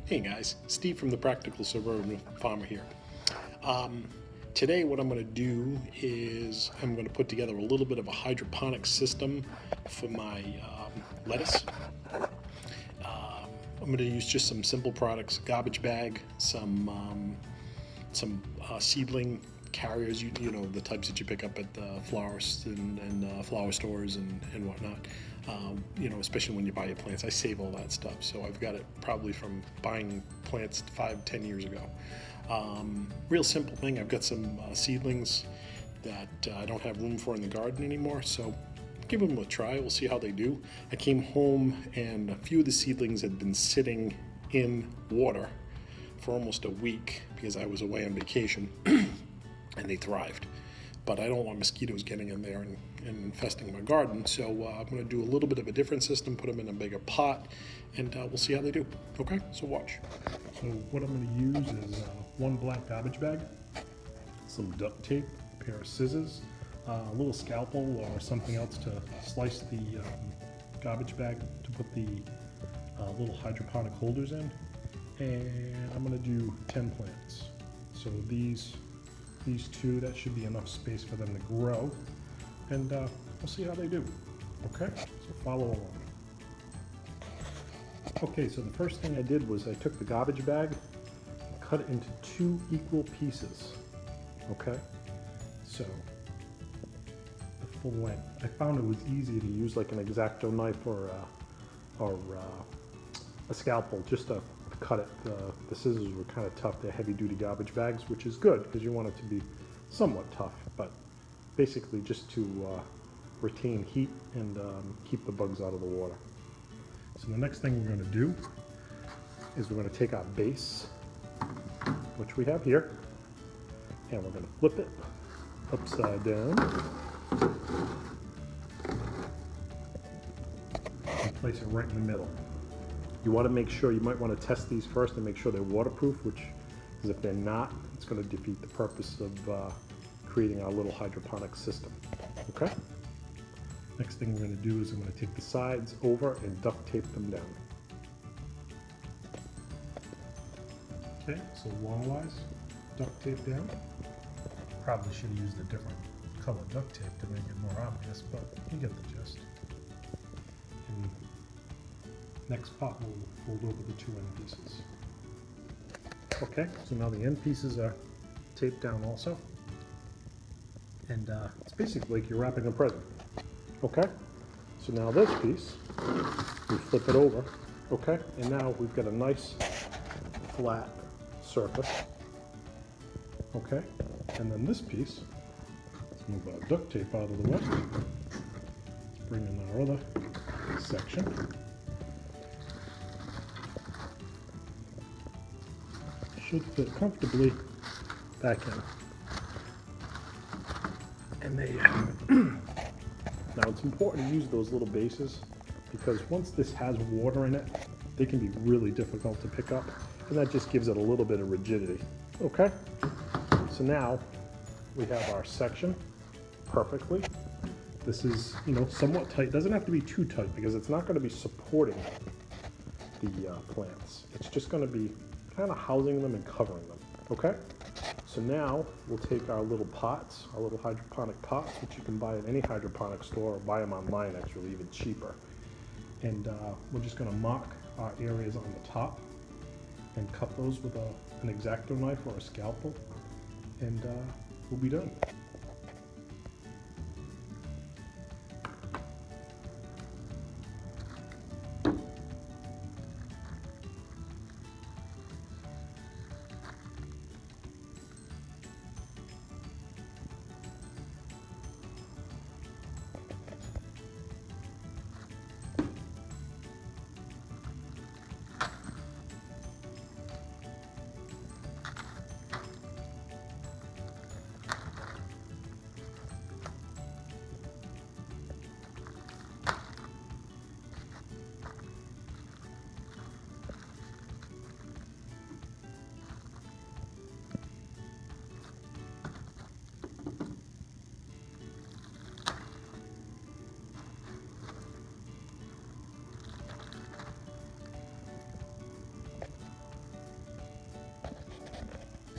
Hey guys, Steve from the Practical Suburban Farmer here. Today what I'm going to do is I'm going to put together a little bit of a hydroponic system for my lettuce. I'm going to use just some simple products, a garbage bag, some seedling carriers, you know, the types that you pick up at florists and flower stores and whatnot. You know, especially when you buy your plants. I save all that stuff, so I've got it probably from buying plants 5-10 years ago. Real simple thing. I've got some seedlings that I don't have room for in the garden anymore, so give them a try. We'll see how they do. I came home and a few of the seedlings had been sitting in water for almost a week because I was away on vacation, and they thrived. But I don't want mosquitoes getting in there and infesting my garden, so I'm going to do a little bit of a different system, put them in a bigger pot, and we'll see how they do. Okay, so watch. So what I'm going to use is one black garbage bag, some duct tape, a pair of scissors, a little scalpel or something else to slice the garbage bag to put the little hydroponic holders in, and I'm going to do 10 plants. So these two, that should be enough space for them to grow, and we'll see how they do. Okay, so follow along. Okay, so the first thing I did was I took the garbage bag, cut it into 2 equal pieces. Okay, so the full length. I found it was easy to use like an X-Acto knife or a scalpel just to cut it. The scissors were kind of tough. They're heavy-duty garbage bags, which is good because you want it to be somewhat tough, but basically just to retain heat and keep the bugs out of the water. So the next thing we're going to do is we're going to take our base, which we have here, and we're going to flip it upside down and place it right in the middle. You want to make sure, you might want to test these first and make sure they're waterproof, which is, if they're not, it's going to defeat the purpose of creating our little hydroponic system. Okay? Next thing we're going to do is I'm going to take the sides over and duct tape them down. Okay, so longwise, duct tape down. Probably should have used a different color duct tape to make it more obvious, but you get the gist. And next pot will fold over the 2 end pieces. Okay, so now the end pieces are taped down also. And it's basically like you're wrapping a present. Okay, so now this piece, we flip it over. Okay, and now we've got a nice flat surface. Okay, and then this piece, let's move our duct tape out of the way. Let's bring in our other section. Should fit comfortably back in. And they, now it's important to use those little bases because once this has water in it, they can be really difficult to pick up, and that just gives it a little bit of rigidity. Okay, so now we have our section perfectly. This is, you know, somewhat tight. It doesn't have to be too tight because it's not going to be supporting the plants. It's just going to be kind of housing them and covering them. Okay, so now we'll take our little pots, our little hydroponic pots, which you can buy at any hydroponic store or buy them online, actually, even cheaper. And we're just going to mark our areas on the top and cut those with an X-Acto knife or a scalpel, and we'll be done.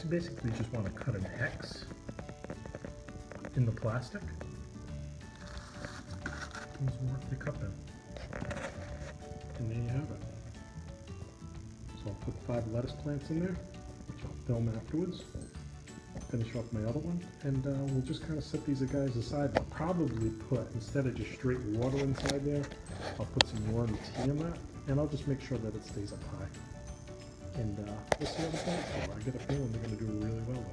basically just want to cut an X in the plastic. These work the cup in. And there you have it. So I'll put 5 lettuce plants in there, which I'll film afterwards. Finish off my other one, and we'll just kind of set these guys aside. I'll probably put, instead of just straight water inside there, I'll put some warm tea in that, and I'll just make sure that it stays up high. And we'll see how the plants go. I get a feeling they're going to do really well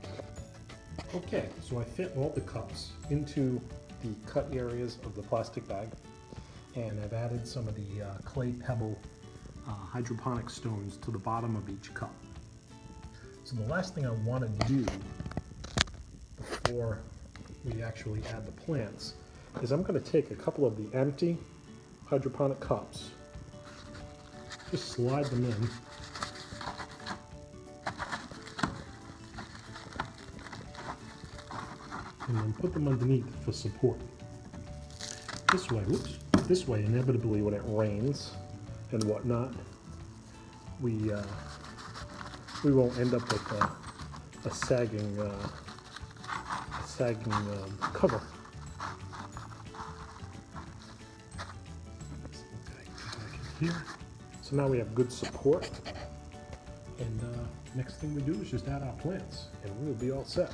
there. Okay, so I fit all the cups into the cut areas of the plastic bag, and I've added some of the clay pebble hydroponic stones to the bottom of each cup. So the last thing I want to do before we actually add the plants is I'm going to take a couple of the empty hydroponic cups, just slide them in, and then put them underneath for support. This way, this way inevitably when it rains and whatnot, we won't end up with a sagging cover. Okay, back in here. So now we have good support, and next thing we do is just add our plants, and we'll be all set.